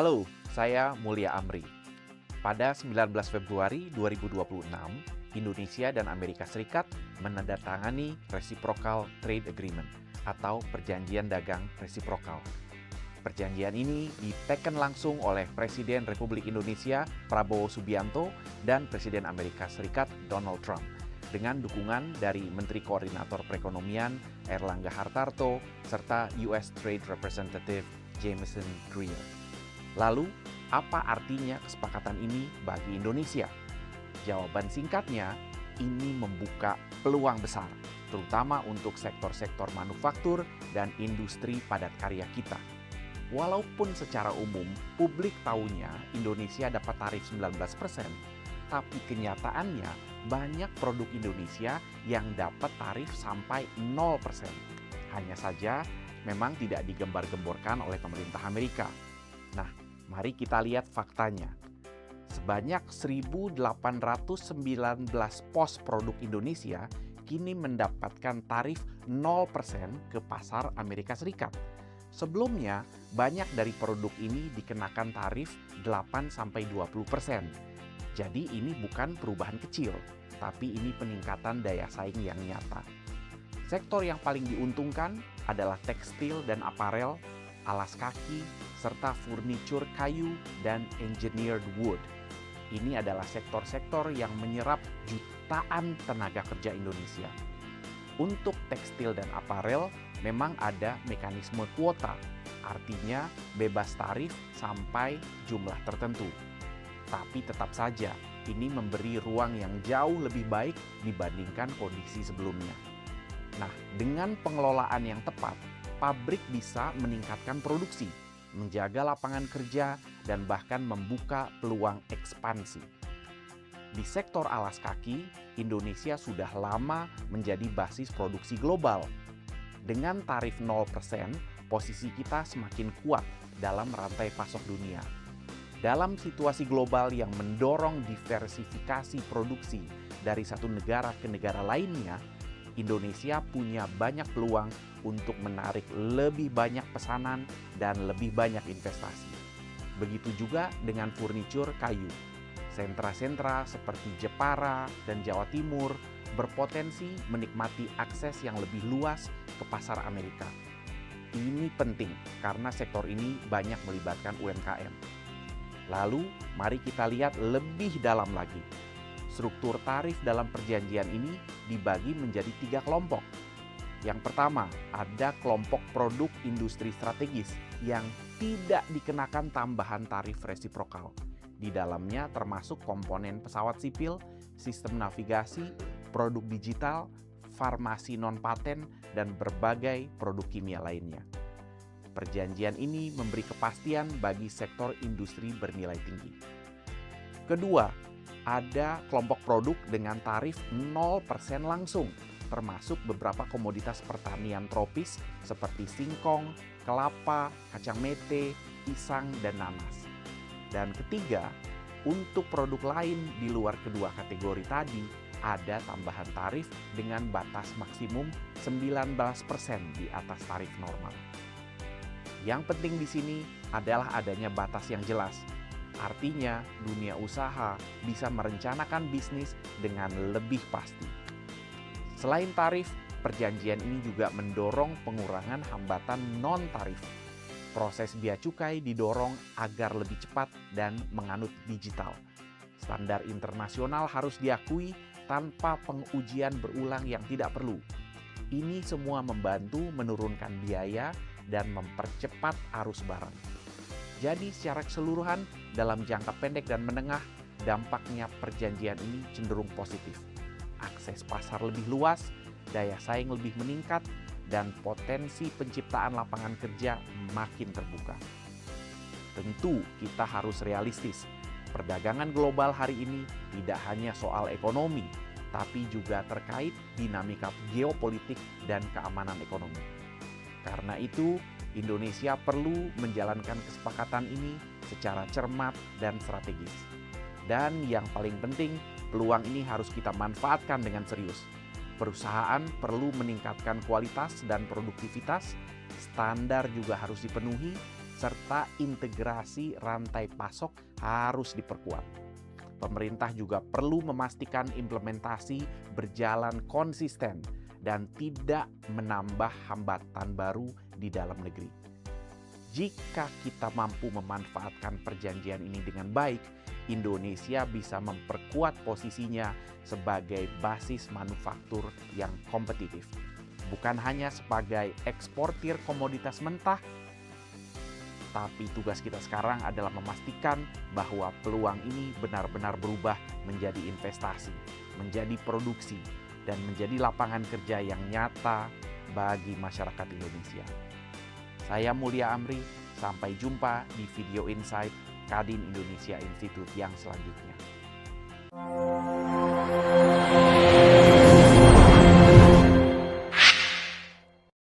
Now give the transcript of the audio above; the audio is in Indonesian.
Halo, saya Mulia Amri. Pada 19 Februari 2026, Indonesia dan Amerika Serikat menandatangani Reciprocal Trade Agreement atau Perjanjian Dagang Resiprokal. Perjanjian ini diteken langsung oleh Presiden Republik Indonesia Prabowo Subianto dan Presiden Amerika Serikat Donald Trump dengan dukungan dari Menteri Koordinator Perekonomian Erlangga Hartarto serta US Trade Representative Jamieson Greer. Lalu, apa artinya kesepakatan ini bagi Indonesia? Jawaban singkatnya, ini membuka peluang besar, terutama untuk sektor-sektor manufaktur dan industri padat karya kita. Walaupun secara umum publik taunya Indonesia dapat tarif 19%, tapi kenyataannya banyak produk Indonesia yang dapat tarif sampai 0%. Hanya saja memang tidak digembar-gemborkan oleh pemerintah Amerika. Nah, mari kita lihat faktanya. Sebanyak 1.819 pos produk Indonesia kini mendapatkan tarif 0% ke pasar Amerika Serikat. Sebelumnya, banyak dari produk ini dikenakan tarif 8-20%. Jadi ini bukan perubahan kecil, tapi ini peningkatan daya saing yang nyata. Sektor yang paling diuntungkan adalah tekstil dan aparel, alas kaki, serta furniture kayu dan engineered wood. Ini adalah sektor-sektor yang menyerap jutaan tenaga kerja Indonesia. Untuk tekstil dan aparel, memang ada mekanisme kuota, artinya bebas tarif sampai jumlah tertentu. Tapi tetap saja, ini memberi ruang yang jauh lebih baik dibandingkan kondisi sebelumnya. Nah, dengan pengelolaan yang tepat, pabrik bisa meningkatkan produksi, menjaga lapangan kerja, dan bahkan membuka peluang ekspansi. Di sektor alas kaki, Indonesia sudah lama menjadi basis produksi global. Dengan tarif 0%, posisi kita semakin kuat dalam rantai pasok dunia. Dalam situasi global yang mendorong diversifikasi produksi dari satu negara ke negara lainnya, Indonesia punya banyak peluang untuk menarik lebih banyak pesanan dan lebih banyak investasi. Begitu juga dengan furniture kayu. Sentra-sentra seperti Jepara dan Jawa Timur berpotensi menikmati akses yang lebih luas ke pasar Amerika. Ini penting karena sektor ini banyak melibatkan UMKM. Lalu, mari kita lihat lebih dalam lagi. Struktur tarif dalam perjanjian ini dibagi menjadi 3 kelompok. Yang pertama, ada kelompok produk industri strategis yang tidak dikenakan tambahan tarif resiprokal. Di dalamnya termasuk komponen pesawat sipil, sistem navigasi, produk digital, farmasi non-paten, dan berbagai produk kimia lainnya. Perjanjian ini memberi kepastian bagi sektor industri bernilai tinggi. Kedua, ada kelompok produk dengan tarif 0% langsung, termasuk beberapa komoditas pertanian tropis seperti singkong, kelapa, kacang mete, pisang, dan nanas. Dan ketiga, untuk produk lain di luar kedua kategori tadi, ada tambahan tarif dengan batas maksimum 19% di atas tarif normal. Yang penting di sini adalah adanya batas yang jelas. Artinya, dunia usaha bisa merencanakan bisnis dengan lebih pasti. Selain tarif, perjanjian ini juga mendorong pengurangan hambatan non-tarif. Proses bea cukai didorong agar lebih cepat dan menganut digital. Standar internasional harus diakui tanpa pengujian berulang yang tidak perlu. Ini semua membantu menurunkan biaya dan mempercepat arus barang. Jadi secara keseluruhan, dalam jangka pendek dan menengah, dampaknya perjanjian ini cenderung positif. Akses pasar lebih luas, daya saing lebih meningkat, dan potensi penciptaan lapangan kerja makin terbuka. Tentu kita harus realistis. Perdagangan global hari ini tidak hanya soal ekonomi, tapi juga terkait dinamika geopolitik dan keamanan ekonomi. Karena itu, Indonesia perlu menjalankan kesepakatan ini secara cermat dan strategis. Dan yang paling penting, peluang ini harus kita manfaatkan dengan serius. Perusahaan perlu meningkatkan kualitas dan produktivitas, standar juga harus dipenuhi, serta integrasi rantai pasok harus diperkuat. Pemerintah juga perlu memastikan implementasi berjalan konsisten dan tidak menambah hambatan baru di dalam negeri. Jika kita mampu memanfaatkan perjanjian ini dengan baik, Indonesia bisa memperkuat posisinya sebagai basis manufaktur yang kompetitif. Bukan hanya sebagai eksportir komoditas mentah, tapi tugas kita sekarang adalah memastikan bahwa peluang ini benar-benar berubah menjadi investasi, menjadi produksi, dan menjadi lapangan kerja yang nyata bagi masyarakat Indonesia. Saya Mulia Amri, sampai jumpa di video Insight Kadin Indonesia Institute yang selanjutnya.